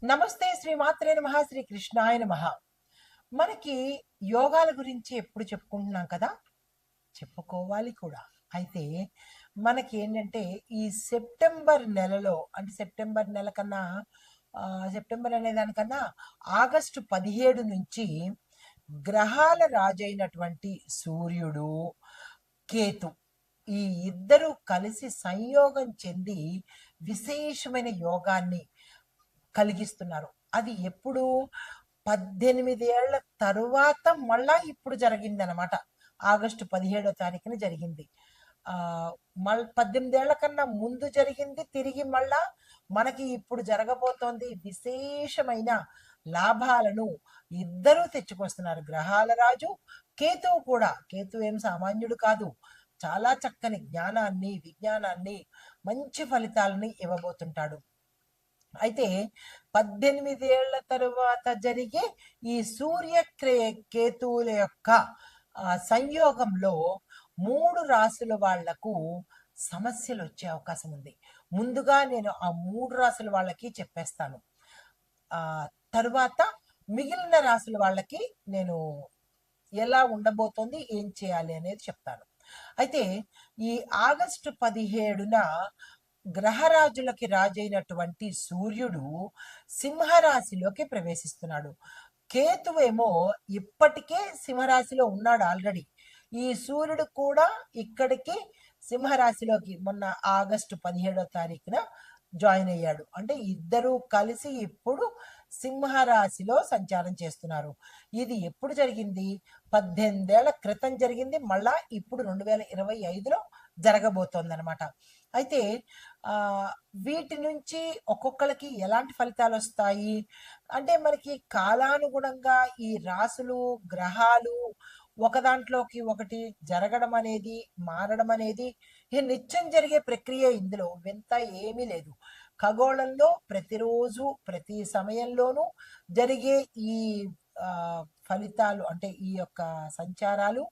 నమస్తే శ్రీ మాత్రే నమః శ్రీ కృష్ణాయ నమః. మనకి యోగాల గురించి ఎప్పుడు చెప్పుకుంటున్నాం కదా, చెప్పుకోవాలి కూడా. అయితే మనకి ఏంటంటే ఈ సెప్టెంబర్ నెలలో, అంటే సెప్టెంబర్ నెల కన్నా సెప్టెంబర్ అనే దానికన్నా ఆగస్టు 17 నుంచి గ్రహాల రాజైనటువంటి సూర్యుడు, కేతు, ఈ ఇద్దరు కలిసి సంయోగం చెంది విశేషమైన యోగాన్ని కలిగిస్తున్నారు. అది ఎప్పుడు? 18 ఏళ్ల తరువాత మళ్ళా ఇప్పుడు జరిగిందనమాట. ఆగస్టు 17వ తారీఖున జరిగింది. మళ్ళీ 18 ఏళ్ల కన్నా ముందు జరిగింది, తిరిగి మళ్ళా మనకి ఇప్పుడు జరగబోతోంది. విశేషమైన లాభాలను ఇద్దరూ తెచ్చుకొస్తున్నారు. గ్రహాల రాజు కేతువు కూడా. కేతు ఏం సామాన్యుడు కాదు. చాలా చక్కని జ్ఞానాన్ని, విజ్ఞానాన్ని, మంచి ఫలితాలని ఇవ్వబోతుంటాడు. అయితే 18 ఏళ్ల తరువాత జరిగే ఈ కేతువుల యొక్క సంయోగంలో 3 రాసుల వాళ్లకు సమస్యలు వచ్చే అవకాశం ఉంది. ముందుగా నేను ఆ 3 రాసుల వాళ్ళకి చెప్పేస్తాను. తరువాత మిగిలిన రాసుల వాళ్ళకి నేను ఎలా ఉండబోతోంది, ఏం చేయాలి అనేది చెప్తాను. అయితే ఈ ఆగస్టు 17న గ్రహరాజులకి రాజైనటువంటి సూర్యుడు సింహరాశిలోకి ప్రవేశిస్తున్నాడు. కేతువేమో ఇప్పటికే సింహరాశిలో ఉన్నాడు ఆల్రెడీ. ఈ సూర్యుడు కూడా ఇక్కడికి సింహరాశిలోకి మొన్న ఆగస్టు 17వ తారీఖున జాయిన్ అయ్యాడు. అంటే ఇద్దరూ కలిసి ఇప్పుడు సింహరాశిలో సంచారం చేస్తున్నారు. ఇది ఎప్పుడు జరిగింది? 18 ఏళ్ల క్రితం జరిగింది. మళ్ళా ఇప్పుడు 2025లో జరగబోతోంది అనమాట. అయితే వీటి నుంచి ఒక్కొక్కరికి ఎలాంటి ఫలితాలు వస్తాయి అంటే, మనకి కాలానుగుణంగా ఈ రాసులు, గ్రహాలు ఒకదాంట్లోకి ఒకటి జరగడం అనేది, మారడం అనేది నిత్యం జరిగే ప్రక్రియ. ఇందులో వింత ఏమీ లేదు. ఖగోళంలో ప్రతిరోజు, ప్రతి సమయంలోనూ జరిగే ఈ ఫలితాలు, అంటే ఈ యొక్క సంచారాలు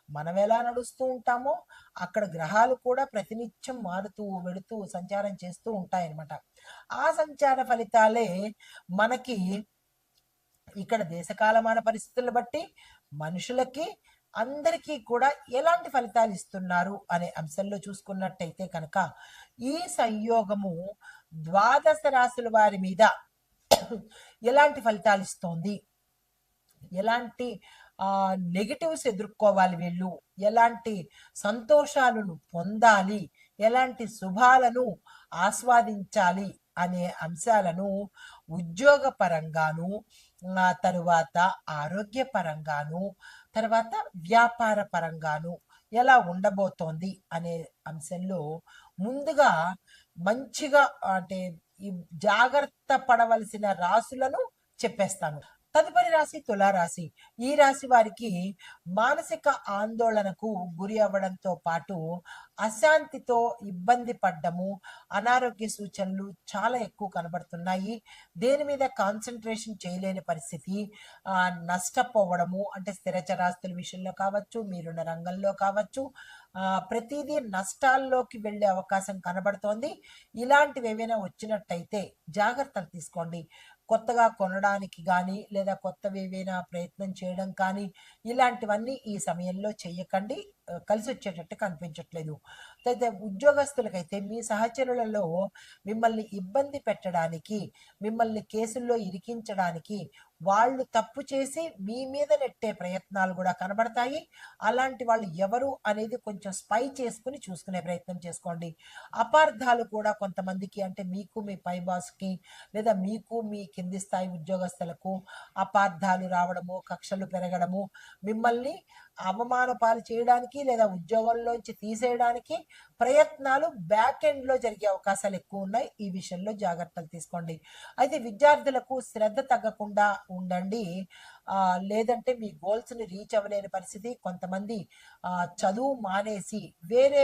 మనం ఎలా నడుస్తూ ఉంటామో అక్కడ గ్రహాలు కూడా ప్రతినిత్యం మారుతూ వెళుతూ సంచారం చేస్తూ ఉంటాయన్నమాట. ఆ సంచార ఫలితాలే మనకి ఇక్కడ దేశకాలమాన పరిస్థితులను బట్టి మనుషులకి అందరికీ కూడా ఎలాంటి ఫలితాలు ఇస్తున్నారు అనే అంశంలో చూసుకున్నట్టయితే కనుక, ఈ సంయోగము 12 రాశుల వారి మీద ఎలాంటి ఫలితాలు ఇస్తోంది, ఎలాంటి నెగిటివ్స్ ఎదుర్కోవాలి వీళ్ళు, ఎలాంటి సంతోషాలను పొందాలి, ఎలాంటి శుభాలను ఆస్వాదించాలి అనే అంశాలను ఉద్యోగపరంగాను, తరువాత ఆరోగ్యపరంగాను, తర్వాత వ్యాపార పరంగాను ఎలా ఉండబోతోంది అనే అంశంలో ముందుగా మంచిగా, అంటే ఈ జాగ్రత్త పడవలసిన రాసులను చెప్పేస్తాను. తదుపరి రాశి తులారాశి. ఈ రాశి వారికి మానసిక ఆందోళనకు గురి అవ్వడంతో పాటు అశాంతితో ఇబ్బంది పడ్డము, అనారోగ్య సూచనలు చాలా ఎక్కువ కనబడుతున్నాయి. దేని మీద కాన్సన్ట్రేషన్ చేయలేని పరిస్థితి, నష్టపోవడము, అంటే స్థిరచరాస్తుల విషయంలో కావచ్చు, మీరున్న రంగంలో కావచ్చు, ప్రతిదీ నష్టాల్లోకి వెళ్ళే అవకాశం కనబడుతోంది. ఇలాంటివి ఏవైనా వచ్చినట్టయితే జాగ్రత్తలు తీసుకోండి. కొత్తగా కొనడానికి కానీ, లేదా కొత్తవి ఏవైనా ప్రయత్నం చేయడం కానీ, ఇలాంటివన్నీ ఈ సమయంలో చేయకండి. కలిసి వచ్చేటట్టు కనిపించట్లేదు. అయితే ఉద్యోగస్తులకైతే మీ సహచరులలో మిమ్మల్ని ఇబ్బంది పెట్టడానికి, మిమ్మల్ని కేసుల్లో ఇరికించడానికి, వాళ్ళు తప్పు చేసి మీ మీద నెట్టే ప్రయత్నాలు కూడా కనబడతాయి. అలాంటి వాళ్ళు ఎవరు అనేది కొంచెం స్పై చేసుకుని చూసుకునే ప్రయత్నం చేసుకోండి. అపార్థాలు కూడా కొంతమందికి, అంటే మీకు మీ పై బాస్కి, లేదా మీకు మీ కింది స్థాయి ఉద్యోగస్తులకు అపార్థాలు రావడము, కక్షలు పెరగడము, మిమ్మల్ని అవమాన పాలు చేయడానికి లేదా ఉద్యోగంలోంచి తీసేయడానికి ప్రయత్నాలు బ్యాక్ ఎండ్లో జరిగే అవకాశాలు ఎక్కువ ఉన్నాయి. ఈ విషయంలో జాగ్రత్తలు తీసుకోండి. అయితే విద్యార్థులకు శ్రద్ధ తగ్గకుండా ఉండండి. లేదంటే మీ గోల్స్ని రీచ్ అవ్వలేని పరిస్థితి. కొంతమంది చదువు మానేసి వేరే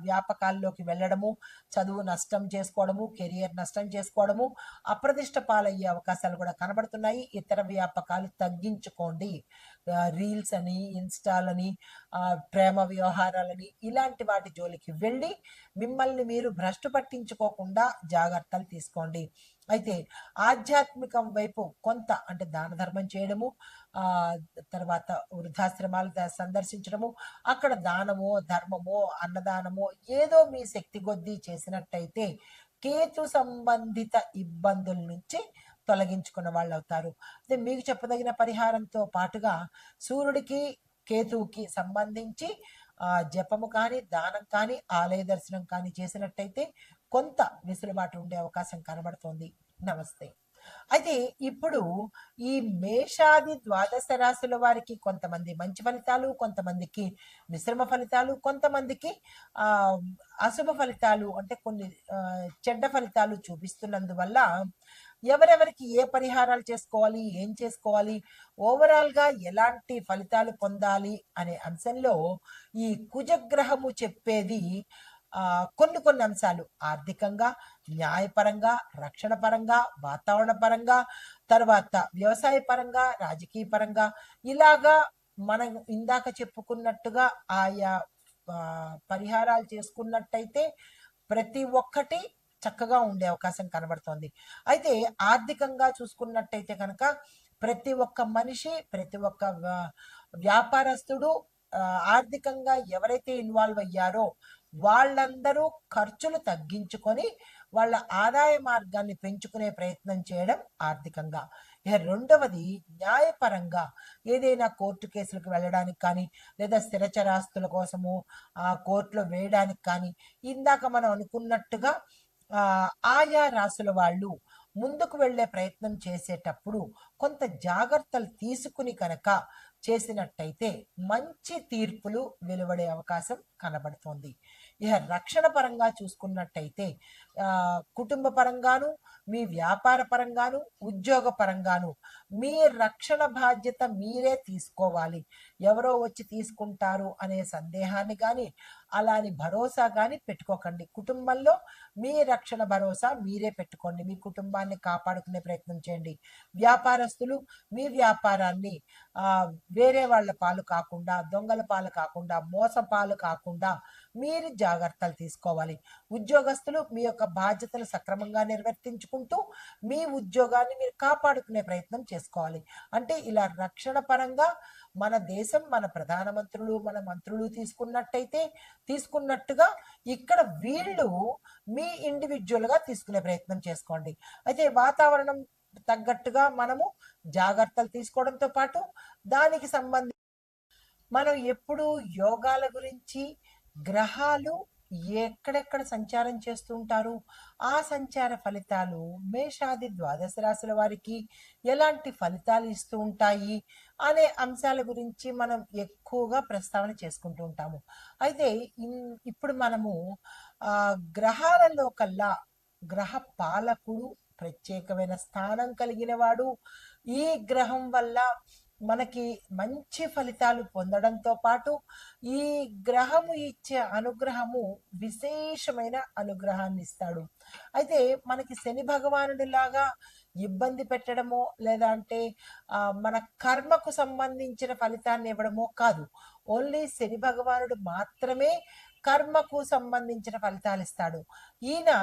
వ్యాపకాల్లోకి వెళ్ళడము, చదువు నష్టం చేసుకోవడము, కెరియర్ నష్టం చేసుకోవడము, అప్రతిష్ట పాలయ్యే అవకాశాలు కూడా కనబడుతున్నాయి. ఇతర వ్యాపకాలు తగ్గించుకోండి. రీల్స్ అని, ఇన్స్టాలని, ప్రేమ వ్యవహారాలని, ఇలాంటి వాటి జోలికి వెళ్ళి మిమ్మల్ని మీరు భ్రష్టు పట్టించుకోకుండా జాగ్రత్తలు తీసుకోండి. అయితే ఆధ్యాత్మికం వైపు కొంత అంటే దాన ధర్మం చేయడము, ఆ తర్వాత వృద్ధాశ్రమాలు సందర్శించడము, అక్కడ దానమో ధర్మమో అన్నదానమో ఏదో మీ శక్తి కొద్దీ చేసినట్టయితే కేతు సంబంధిత ఇబ్బందుల నుంచి తొలగించుకున్న వాళ్ళు అవుతారు. అదే మీకు చెప్పదగిన పరిహారంతో పాటుగా సూర్యుడికి కేతువుకి సంబంధించి జపము కానీ దానం కానీ ఆలయ దర్శనం కానీ చేసినట్టయితే కొంత వెసులుబాటు ఉండే అవకాశం కనబడుతోంది. నమస్తే. అయితే ఇప్పుడు ఈ మేషాది ద్వాదశ రాశుల వారికి కొంతమంది మంచి ఫలితాలు, కొంతమందికి మిశ్రమ ఫలితాలు, కొంతమందికి ఆ అశుభ ఫలితాలు అంటే కొన్ని చెడ్డ ఫలితాలు చూపిస్తున్నందువల్ల ఎవరెవరికి ఏ పరిహారాలు చేసుకోవాలి, ఏం చేసుకోవాలి, ఓవరాల్గా ఎలాంటి ఫలితాలు పొందాలి అనే అంశంలో ఈ కుజగ్రహము చెప్పేది కొన్ని కొన్ని అంశాలు ఆర్థికంగా, న్యాయపరంగా, రక్షణ పరంగా, వాతావరణ పరంగా, తర్వాత వ్యవసాయ పరంగా, రాజకీయ పరంగా ఇలాగా మనం ఇందాక చెప్పుకున్నట్టుగా ఆయా పరిహారాలు చేసుకున్నట్టయితే ప్రతి ఒక్కటి చక్కగా ఉండే అవకాశం కనబడుతోంది. అయితే ఆర్థికంగా చూసుకున్నట్టయితే కనుక ప్రతి ఒక్క మనిషి, ప్రతి ఒక్క వ్యాపారస్తుడు ఆర్థికంగా ఎవరైతే ఇన్వాల్వ్ అయ్యారో వాళ్ళందరూ ఖర్చులు తగ్గించుకొని వాళ్ళ ఆదాయ మార్గాన్ని పెంచుకునే ప్రయత్నం చేయడం ఆర్థికంగా. ఇక రెండవది న్యాయపరంగా ఏదైనా కోర్టు కేసులకు వెళ్ళడానికి కానీ లేదా స్థిరచరాస్తుల కోసము కోర్టులో వేయడానికి కానీ ఇందాక మనం అనుకున్నట్టుగా ఆయా రాసుల వాళ్ళు ముందుకు వెళ్ళే ప్రయత్నం చేసేటప్పుడు కొంత జాగ్రత్తలు తీసుకుని కనుక చేసినట్టయితే మంచి తీర్పులు వెలువడే అవకాశం కనబడుతోంది. ఇక రక్షణ పరంగా చూసుకున్నట్టయితే కుటుంబ పరంగాను, మీ వ్యాపార పరంగాను, ఉద్యోగ పరంగాను మీ రక్షణ బాధ్యత మీరే తీసుకోవాలి. ఎవరో వచ్చి తీసుకుంటారు అనే సందేహాన్ని కానీ అలాని భరోసా కానీ పెట్టుకోకండి. కుటుంబంలో మీ రక్షణ భరోసా మీరే పెట్టుకోండి. మీ కుటుంబాన్ని కాపాడుకునే ప్రయత్నం చేయండి. వ్యాపారస్తులు మీ వ్యాపారాన్ని వేరే వాళ్ళ పాలు కాకుండా, దొంగల పాలు కాకుండా, మోస పాలు కాకుండా మీరు జాగ్రత్తలు తీసుకోవాలి. ఉద్యోగస్తులు మీ యొక్క బాధ్యతలు సక్రమంగా నిర్వర్తించుకుంటూ మీ ఉద్యోగాన్ని మీరు కాపాడుకునే ప్రయత్నం చేసుకోవాలి. అంటే ఇలా రక్షణ పరంగా మన దేశం, మన ప్రధానమంత్రులు, మన మంత్రులు తీసుకున్నట్టుగా ఇక్కడ వీళ్ళు మీ ఇండివిజువల్గా తీసుకునే ప్రయత్నం చేసుకోండి. అయితే వాతావరణం తగ్గట్టుగా మనము జాగ్రత్తలు తీసుకోవడంతో పాటు దానికి సంబంధించి మనం ఎప్పుడు యోగాల గురించి గ్రహాలు ఎక్కడెక్కడ సంచారం చేస్తూ ఉంటారు, ఆ సంచార ఫలితాలు మేషాది ద్వాదశ రాశుల వారికి ఎలాంటి ఫలితాలు ఇస్తూ ఉంటాయి అనే అంశాల గురించి మనం ఎక్కువగా ప్రస్తావన చేసుకుంటూ ఉంటాము. అయితే ఇప్పుడు మనము గ్రహాలలో కల్లా గ్రహ పాలకుడు ప్రత్యేకమైన స్థానం కలిగిన వాడు. ఈ గ్రహం వల్ల మనకి మంచి ఫలితాలు పొందడంతో పాటు ఈ గ్రహము ఇచ్చే అనుగ్రహము విశేషమైన అనుగ్రహాన్ని ఇస్తాడు. అయితే మనకి శని భగవానుడి లాగా ఇబ్బంది పెట్టడమో లేదా అంటే మన కర్మకు సంబంధించిన ఫలితాన్ని ఇవ్వడమో కాదు. ఓన్లీ శని భగవానుడు మాత్రమే కర్మకు సంబంధించిన ఫలితాలు ఇస్తాడు. ఈయన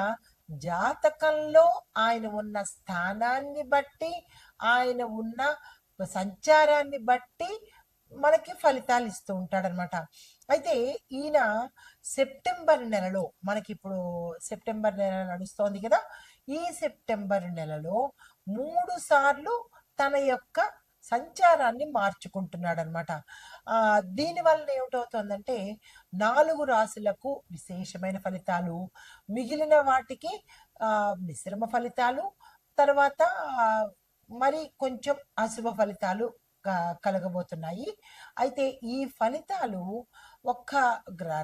జాతకంలో ఆయన ఉన్న స్థానాన్ని బట్టి, ఆయన ఉన్న సంచారాన్ని బట్టి మనకి ఫలితాలు ఇస్తూ ఉంటాడనమాట. అయితే ఈయన సెప్టెంబర్ నెలలో, మనకి ఇప్పుడు సెప్టెంబర్ నెల నడుస్తోంది కదా, ఈ సెప్టెంబర్ నెలలో 3 సార్లు తన యొక్క సంచారాన్ని మార్చుకుంటున్నాడు అనమాట. దీనివల్ల ఏమిటవుతుందంటే 4 రాశులకు విశేషమైన ఫలితాలు, మిగిలిన వాటికి మిశ్రమ ఫలితాలు, తర్వాత మరి కొంచెం అశుభ ఫలితాలు కలగబోతున్నాయి. అయితే ఈ ఫలితాలు ఒక్క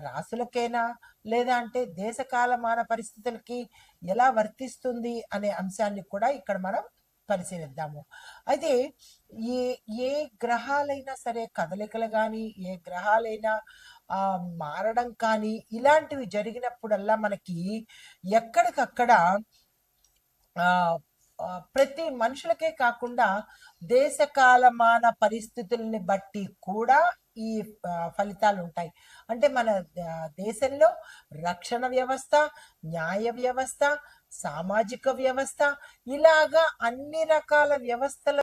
రాశులకైనా లేదా అంటే దేశకాలమాన పరిస్థితులకి ఎలా వర్తిస్తుంది అనే అంశాన్ని కూడా ఇక్కడ మనం పరిశీలిద్దాము. అయితే ఏ ఏ గ్రహాలైనా సరే కదలికలు కానీ, ఏ గ్రహాలైనా మారడం కానీ ఇలాంటివి జరిగినప్పుడల్లా మనకి ఎక్కడికక్కడ ప్రతి మనుషులకే కాకుండా దేశకాలమాన పరిస్థితుల్ని బట్టి కూడా ఈ ఫలితాలు ఉంటాయి. అంటే మన దేశంలో రక్షణ వ్యవస్థ, న్యాయ వ్యవస్థ, సామాజిక వ్యవస్థ, ఇలాగా అన్ని రకాల వ్యవస్థల